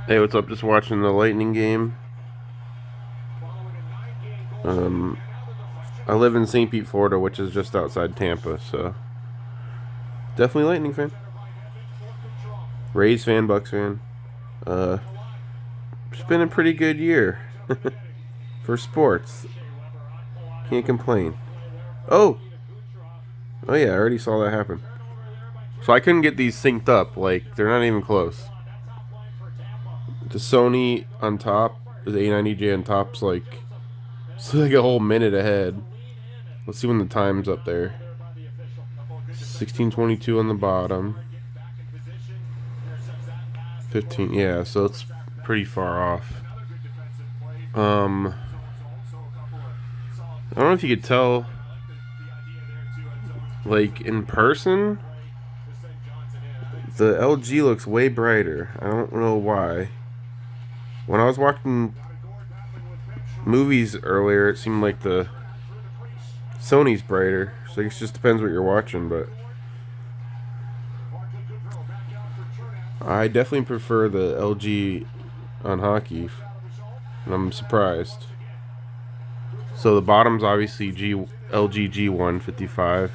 Hey, what's up? Just watching the Lightning game. Um, I live in St. Pete, Florida, which is just outside Tampa, so definitely Lightning fan. Rays fan, Bucks fan. Uh, it's been a pretty good year for sports. Can't complain. Oh, oh yeah, I already saw that happen. So I couldn't get these synced up. Like they're not even close. The Sony on top, the a90j on top's like it's like a whole minute ahead. Let's see when the time's up there. 16:22 on the bottom. 15, yeah, so it's pretty far off. I don't know if you could tell, like in person, the LG looks way brighter. I don't know why. When I was watching movies earlier, it seemed like the Sony's brighter. So I guess it just depends what you're watching, but I definitely prefer the LG on hockey, and I'm surprised. So the bottom's obviously LG G155.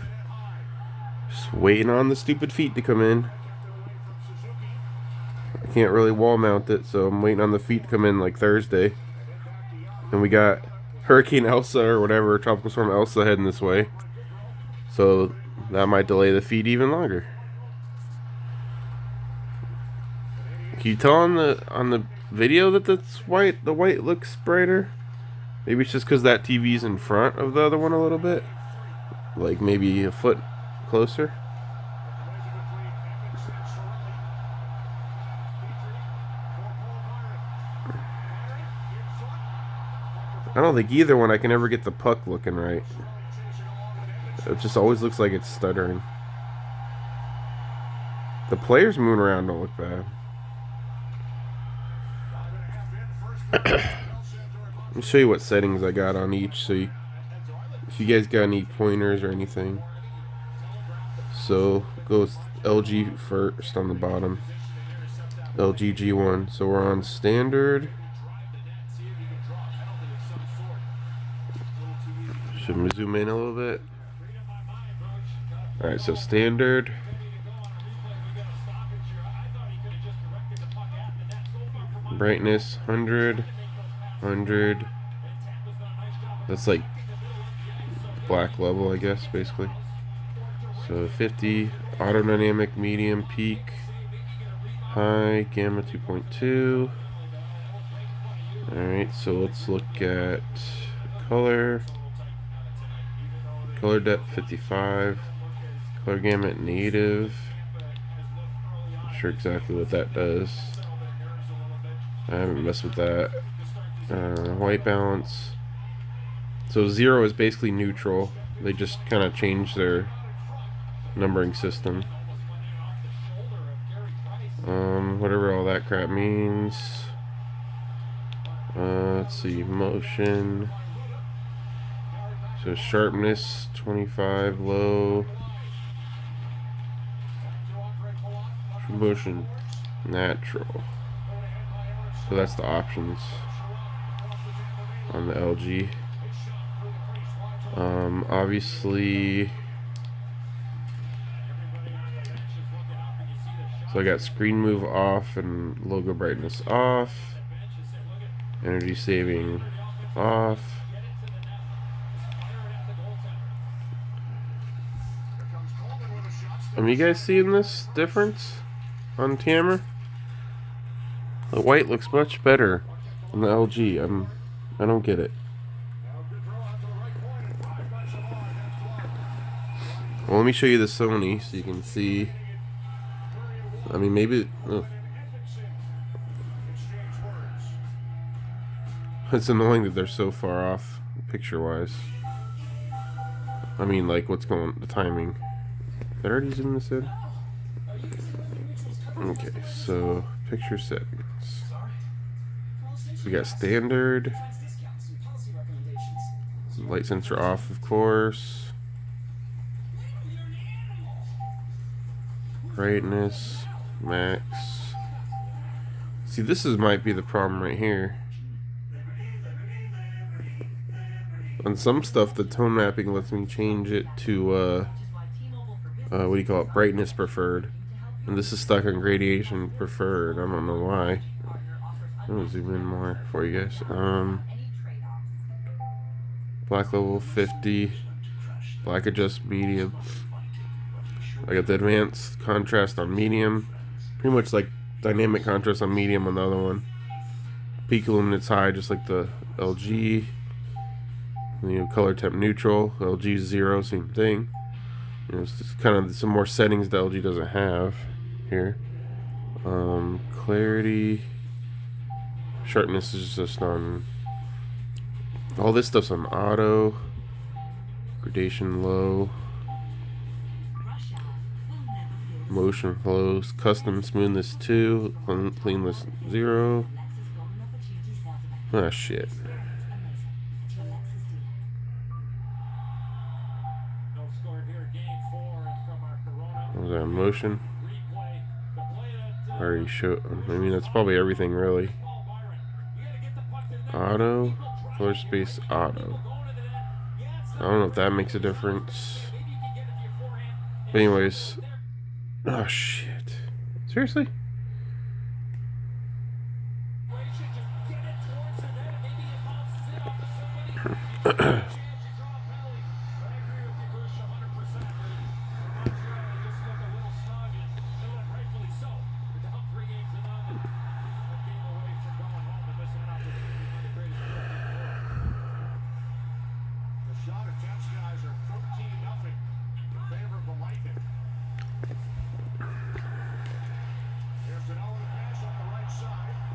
Just waiting on the stupid feet to come in. I can't really wall mount it, so I'm waiting on the feet to come in like Thursday. And we got Hurricane Elsa or whatever, Tropical Storm Elsa heading this way. So that might delay the feet even longer. Can you tell on the video that that's white? The white looks brighter. Maybe it's just because that TV's in front of the other one a little bit, like maybe a foot closer. I don't think either one I can ever get the puck looking right. It just always looks like it's stuttering. The players moving around don't look bad. Let me show you what settings I got on each, so if you guys got any pointers or anything. So goes LG first on the bottom. LG G1. So we're on standard. Should we zoom in a little bit? Alright, so standard. Brightness 100. That's like black level, I guess, basically. So 50. Auto dynamic, medium, peak, high, gamma 2.2. Alright, so let's look at color. Color depth 55. Color gamut native. Not sure exactly what that does. I haven't messed with that. White balance. So 0 is basically neutral. They just kind of changed their numbering system. Whatever all that crap means. Let's see, motion. So sharpness 25, low. Motion natural. So that's the options on the LG. Obviously, so I got screen move off and logo brightness off. Energy saving off. You guys seeing this difference on camera? The white looks much better than the LG. I don't get it. Well, let me show you the Sony so you can see. Maybe. It's annoying that they're so far off picture-wise. Like what's going, the timing. Did I already zoom this in? Okay, so picture settings. So we got standard. Light sensor off, of course. Brightness, max. See, this might be the problem right here. On some stuff, the tone mapping lets me change it to, what do you call it? Brightness preferred. And this is stuck on gradation preferred. I don't know why. I'm gonna zoom in more for you guys. Black level 50. Black adjust medium. I got the advanced contrast on medium. Pretty much like dynamic contrast on medium on the other one. Peak luminance high, just like the LG. Color temp neutral. LG 0, same thing. It's just kind of some more settings that LG doesn't have here. Clarity. Sharpness is just on. All this stuff's on auto. Gradation low. Motion flows. Custom smoothness 2. Cleanness 0. Ah, shit. What was that, motion? Already showed. I mean, that's probably everything, really. Auto. Color space auto. I don't know if that makes a difference. But anyways. Oh, shit. Seriously?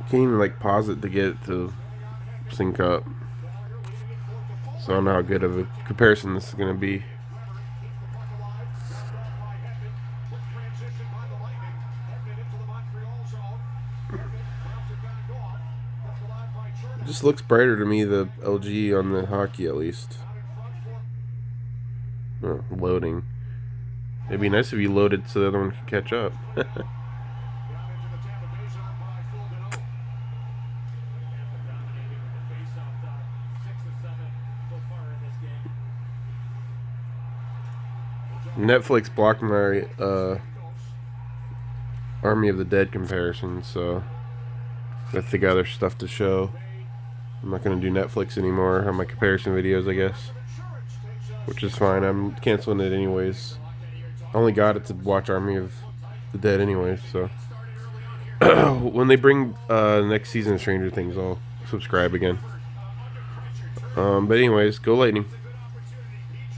Can't even like pause it to get it to sync up. So I don't know how good of a comparison this is going to be. It just looks brighter to me, the LG on the hockey at least. Oh, loading. It'd be nice if you loaded so the other one could catch up. Netflix blocked my Army of the Dead comparison, so that's the other stuff to show. I'm not going to do Netflix anymore on my comparison videos, I guess. Which is fine, I'm canceling it anyways. I only got it to watch Army of the Dead anyways, so. When they bring next season of Stranger Things, I'll subscribe again. But anyways, go Lightning.